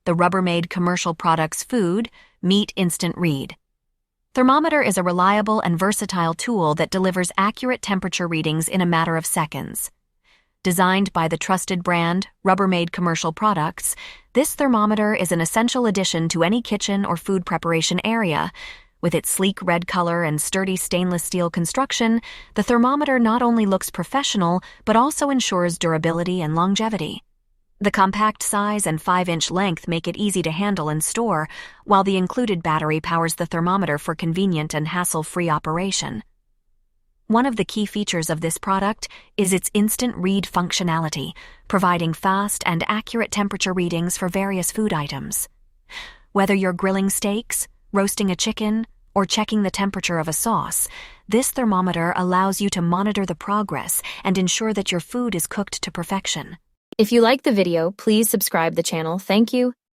the Rubbermaid commercial products food, meat instant read. Thermometer is a reliable and versatile tool that delivers accurate temperature readings in a matter of seconds. Designed by the trusted brand, Rubbermaid Commercial Products, this thermometer is an essential addition to any kitchen or food preparation area. With its sleek red color and sturdy stainless steel construction, the thermometer not only looks professional but also ensures durability and longevity. The compact size and 5-inch length make it easy to handle and store, while the included battery powers the thermometer for convenient and hassle-free operation. One of the key features of this product is its instant read functionality, providing fast and accurate temperature readings for various food items. Whether you're grilling steaks, roasting a chicken, or checking the temperature of a sauce, this thermometer allows you to monitor the progress and ensure that your food is cooked to perfection. If you like the video, please subscribe the channel. Thank you.